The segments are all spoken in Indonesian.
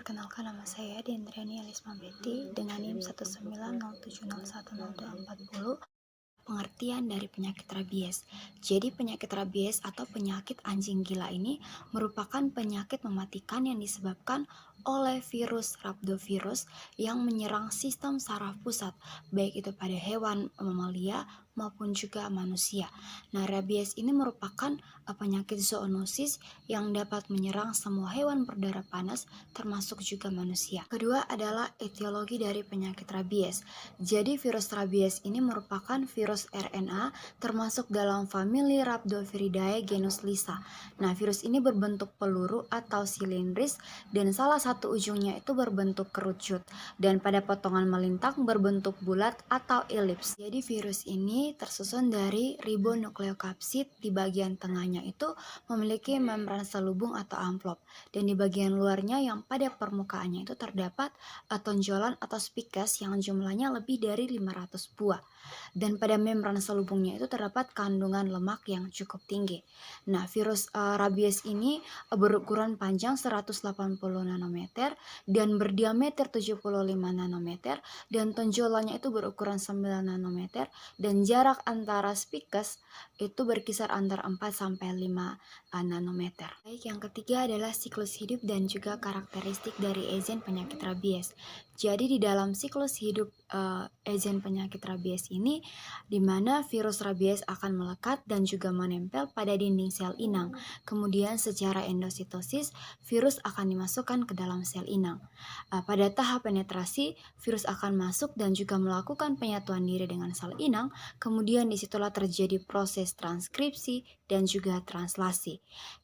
Perkenalkan, nama saya Dendriani Alisma Betty dengan NIM 19070102440. Pengertian dari penyakit rabies. Jadi penyakit rabies atau penyakit anjing gila ini merupakan penyakit mematikan yang disebabkan oleh virus rhabdovirus yang menyerang sistem saraf pusat, baik itu pada hewan mamalia maupun juga manusia. Nah, rabies ini merupakan penyakit zoonosis yang dapat menyerang semua hewan berdarah panas termasuk juga manusia. Kedua adalah etiologi dari penyakit rabies. Jadi virus rabies ini merupakan virus RNA termasuk dalam famili Rhabdoviridae genus Lisa. Nah, virus ini berbentuk peluru atau silindris dan salah satu ujungnya itu berbentuk kerucut dan pada potongan melintang berbentuk bulat atau elips. Jadi virus ini tersusun dari ribonukleokapsid, di bagian tengahnya itu memiliki membran selubung atau amplop dan di bagian luarnya yang pada permukaannya itu terdapat tonjolan atau spikes yang jumlahnya lebih dari 500 buah. Dan pada membran selubungnya itu terdapat kandungan lemak yang cukup tinggi. Nah, virus rabies ini berukuran panjang 180 nanometer dan berdiameter 75 nanometer dan tonjolannya itu berukuran 9 nanometer dan jarak antara spikes itu berkisar antara 4 sampai 5 nanometer. Baik, yang ketiga adalah siklus hidup dan juga karakteristik dari ezen penyakit rabies. Jadi di dalam siklus hidup ezen penyakit rabies ini, di mana virus rabies akan melekat dan juga menempel pada dinding sel inang. Kemudian secara endositosis, virus akan dimasukkan ke dalam sel inang. Pada tahap penetrasi, virus akan masuk dan juga melakukan penyatuan diri dengan sel inang. Kemudian disitulah terjadi proses transkripsi dan juga translasi.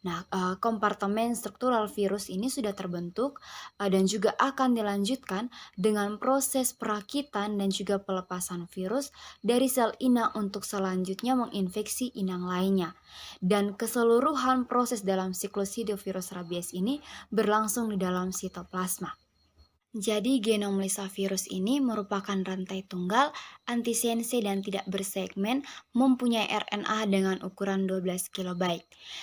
Nah, kompartemen struktural virus ini sudah terbentuk dan juga akan dilanjutkan dengan proses perakitan dan juga pelepasan virus dari sel inang untuk selanjutnya menginfeksi inang lainnya. Dan keseluruhan proses dalam siklus hidup virus rabies ini berlangsung di dalam sitoplasma. Jadi genom Lisa virus ini merupakan rantai tunggal, antisense dan tidak bersegmen, mempunyai RNA dengan ukuran 12 KB.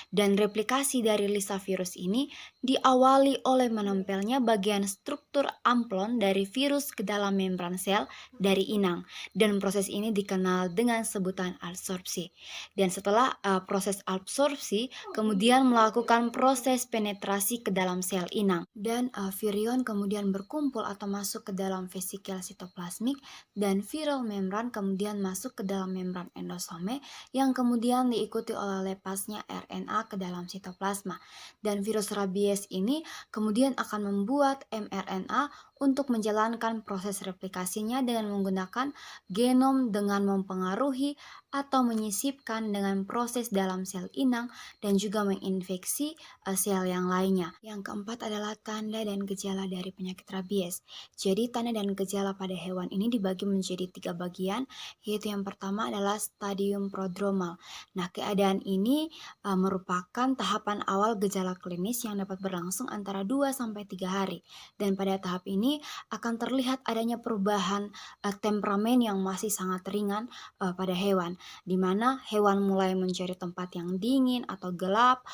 Dan replikasi dari Lisa virus ini diawali oleh menempelnya bagian struktur amplon dari virus ke dalam membran sel dari inang. Dan proses ini dikenal dengan sebutan adsorpsi. Dan setelah proses adsorpsi, kemudian melakukan proses penetrasi ke dalam sel inang. Dan virion kemudian berkumpul atau masuk ke dalam vesikel sitoplasmik dan viral membran kemudian masuk ke dalam membran endosome yang kemudian diikuti oleh lepasnya RNA ke dalam sitoplasma. Dan virus rabies ini kemudian akan membuat mRNA untuk menjalankan proses replikasinya dengan menggunakan genom dengan mempengaruhi atau menyisipkan dengan proses dalam sel inang dan juga menginfeksi sel yang lainnya. Yang keempat adalah tanda dan gejala dari penyakit rabies. Jadi tanda dan gejala pada hewan ini dibagi menjadi 3 bagian, yaitu yang pertama adalah stadium prodromal. Nah, keadaan ini merupakan tahapan awal gejala klinis yang dapat berlangsung antara 2 sampai 3 hari. Dan pada tahap ini akan terlihat adanya perubahan temperamen yang masih sangat ringan pada hewan, di mana hewan mulai mencari tempat yang dingin atau gelap,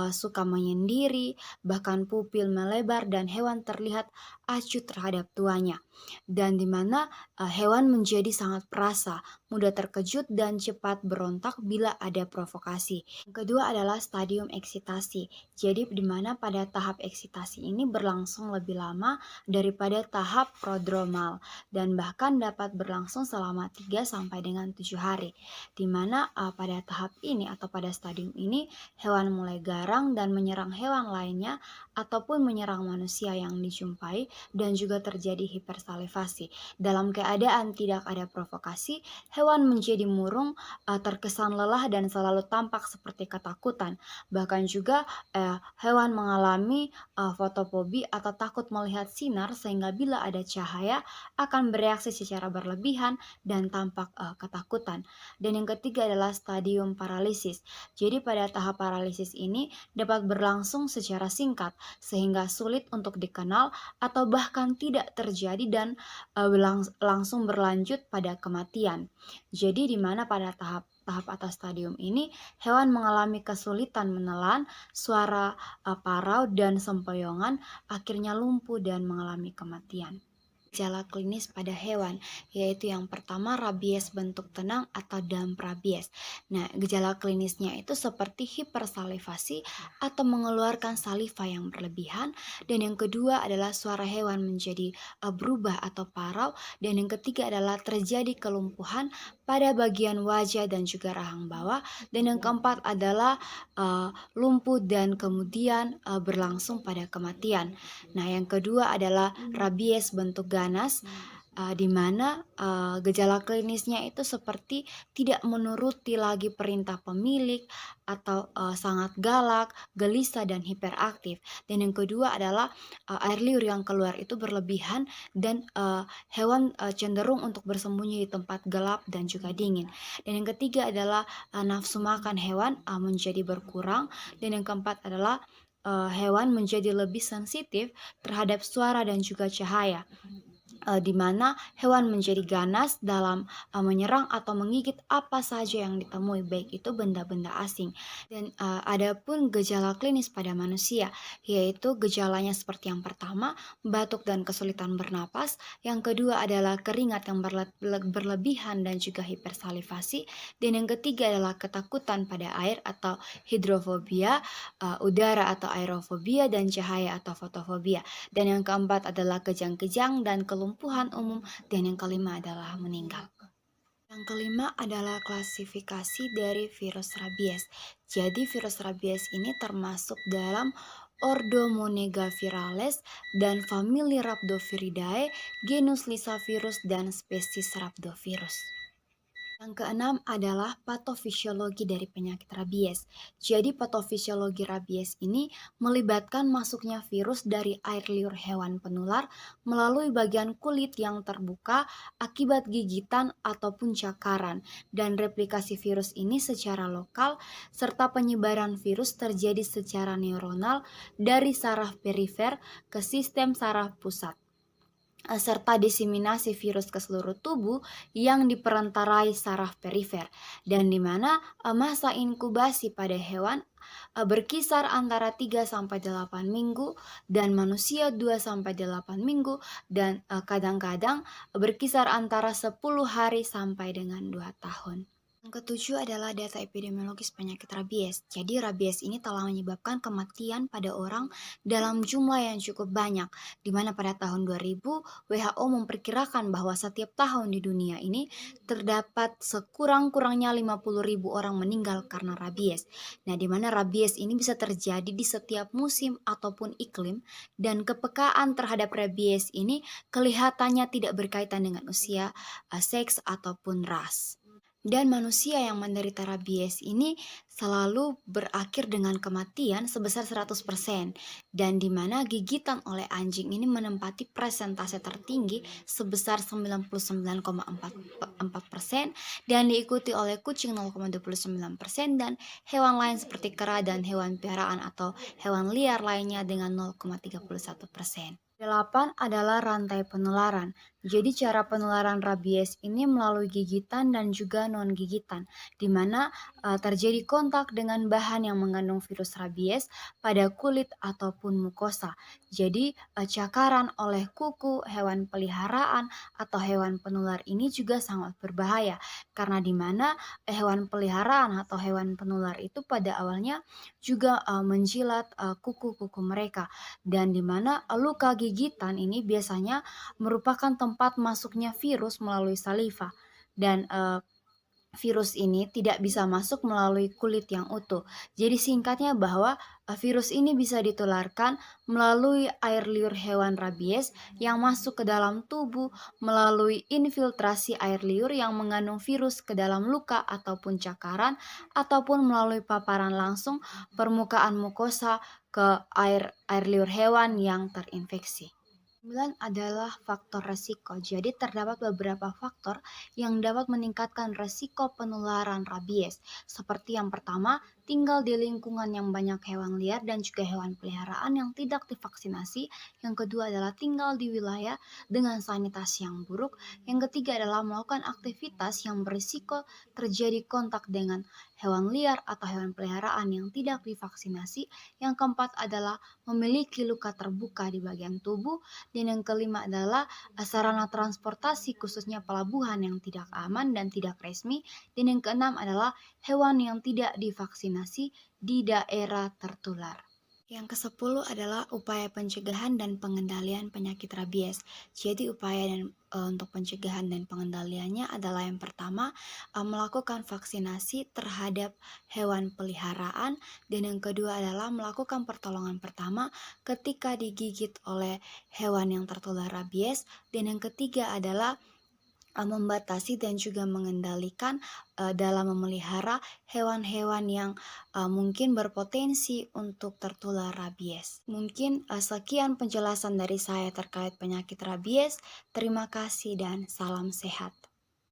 suka menyendiri, bahkan pupil melebar dan hewan terlihat acuh terhadap tuannya. Dan di mana hewan menjadi sangat perasa, mudah terkejut dan cepat berontak bila ada provokasi. Yang kedua adalah stadium eksitasi. Jadi di mana pada tahap eksitasi ini berlangsung lebih lama daripada tahap prodromal dan bahkan dapat berlangsung selama 3 sampai dengan 7 hari. Di mana pada tahap ini atau pada stadium ini hewan mulai garang dan menyerang hewan lainnya ataupun menyerang manusia yang dijumpai dan juga terjadi hipersalivasi. Dalam keadaan tidak ada provokasi, hewan menjadi murung, terkesan lelah dan selalu tampak seperti ketakutan. Bahkan juga hewan mengalami fotofobi atau takut melihat sinar sehingga bila ada cahaya akan bereaksi secara berlebihan dan tampak ketakutan. Dan yang ketiga adalah stadium paralisis. Jadi pada tahap paralisis ini dapat berlangsung secara singkat sehingga sulit untuk dikenal atau bahkan tidak terjadi dan langsung berlanjut pada kematian. Jadi di mana pada tahap tahap atas stadium ini, hewan mengalami kesulitan menelan, suara parau dan sempoyongan, akhirnya lumpuh dan mengalami kematian. Gejala klinis pada hewan, yaitu yang pertama rabies bentuk tenang atau damp rabies. Nah, gejala klinisnya itu seperti hipersalivasi atau mengeluarkan saliva yang berlebihan, dan yang kedua adalah suara hewan menjadi berubah atau parau, dan yang ketiga adalah terjadi kelumpuhan pada bagian wajah dan juga rahang bawah, dan yang keempat adalah lumpuh dan kemudian berlangsung pada kematian. Nah, yang kedua adalah rabies bentuk ganas, di mana gejala klinisnya itu seperti tidak menuruti lagi perintah pemilik atau sangat galak, gelisah, dan hiperaktif. Dan yang kedua adalah air liur yang keluar itu berlebihan dan hewan cenderung untuk bersembunyi di tempat gelap dan juga dingin. Dan yang ketiga adalah nafsu makan hewan menjadi berkurang. Dan yang keempat adalah hewan menjadi lebih sensitif terhadap suara dan juga cahaya, di mana hewan menjadi ganas dalam menyerang atau menggigit apa saja yang ditemui, baik itu benda-benda asing. Dan adapun gejala klinis pada manusia, yaitu gejalanya seperti yang pertama, batuk dan kesulitan bernapas, yang kedua adalah keringat yang berlebihan dan juga hipersalivasi, dan yang ketiga adalah ketakutan pada air atau hidrofobia, udara atau aerofobia, dan cahaya atau fotofobia. Dan yang keempat adalah kejang-kejang dan kelumpuhan umum, dan yang kelima adalah meninggal. Yang kelima adalah klasifikasi dari virus rabies. Jadi virus rabies ini termasuk dalam ordo Monegavirales dan famili Rhabdoviridae, genus Lyssavirus, dan spesies Rhabdovirus. Yang keenam adalah patofisiologi dari penyakit rabies. Jadi patofisiologi rabies ini melibatkan masuknya virus dari air liur hewan penular melalui bagian kulit yang terbuka akibat gigitan ataupun cakaran, dan replikasi virus ini secara lokal serta penyebaran virus terjadi secara neuronal dari saraf perifer ke sistem saraf pusat, serta diseminasi virus ke seluruh tubuh yang diperantarai saraf perifer, dan di mana masa inkubasi pada hewan berkisar antara 3-8 minggu dan manusia 2-8 minggu, dan kadang-kadang berkisar antara 10 hari sampai dengan 2 tahun. Yang ketujuh adalah data epidemiologis penyakit rabies. Jadi rabies ini telah menyebabkan kematian pada orang dalam jumlah yang cukup banyak, di mana pada tahun 2000 WHO memperkirakan bahwa setiap tahun di dunia ini terdapat sekurang-kurangnya 50.000 orang meninggal karena rabies. Nah, di mana rabies ini bisa terjadi di setiap musim ataupun iklim, dan kepekaan terhadap rabies ini kelihatannya tidak berkaitan dengan usia, seks, ataupun ras. Dan manusia yang menderita rabies ini selalu berakhir dengan kematian sebesar 100%, dan di mana gigitan oleh anjing ini menempati persentase tertinggi sebesar 99,44%, dan diikuti oleh kucing 0,29%, dan hewan lain seperti kera dan hewan piaraan atau hewan liar lainnya dengan 0,31%. 8 adalah rantai penularan. Jadi cara penularan rabies ini melalui gigitan dan juga non-gigitan, di mana terjadi kontak dengan bahan yang mengandung virus rabies pada kulit ataupun mukosa. Jadi cakaran oleh kuku, hewan peliharaan, atau hewan penular ini juga sangat berbahaya, karena di mana hewan peliharaan atau hewan penular itu pada awalnya juga menjilat kuku-kuku mereka, dan di mana luka gigitan ini biasanya merupakan tempat masuknya virus melalui saliva, dan virus ini tidak bisa masuk melalui kulit yang utuh. Jadi singkatnya bahwa virus ini bisa ditularkan melalui air liur hewan rabies yang masuk ke dalam tubuh melalui infiltrasi air liur yang mengandung virus ke dalam luka ataupun cakaran, ataupun melalui paparan langsung permukaan mukosa ke air liur hewan yang terinfeksi. 9 adalah faktor resiko. Jadi terdapat beberapa faktor yang dapat meningkatkan resiko penularan rabies. Seperti yang pertama, tinggal di lingkungan yang banyak hewan liar dan juga hewan peliharaan yang tidak divaksinasi. Yang kedua adalah tinggal di wilayah dengan sanitasi yang buruk. Yang ketiga adalah melakukan aktivitas yang berisiko terjadi kontak dengan hewan liar atau hewan peliharaan yang tidak divaksinasi. Yang keempat adalah memiliki luka terbuka di bagian tubuh. Dan yang kelima adalah sarana transportasi khususnya pelabuhan yang tidak aman dan tidak resmi. Dan yang keenam adalah hewan yang tidak divaksinasi di daerah tertular. Yang ke-10 adalah upaya pencegahan dan pengendalian penyakit rabies. Jadi upaya untuk pencegahan dan pengendaliannya adalah yang pertama, melakukan vaksinasi terhadap hewan peliharaan, dan yang kedua adalah melakukan pertolongan pertama ketika digigit oleh hewan yang tertular rabies, dan yang ketiga adalah membatasi dan juga mengendalikan dalam memelihara hewan-hewan yang mungkin berpotensi untuk tertular rabies. Mungkin sekian penjelasan dari saya terkait penyakit rabies. Terima kasih dan salam sehat.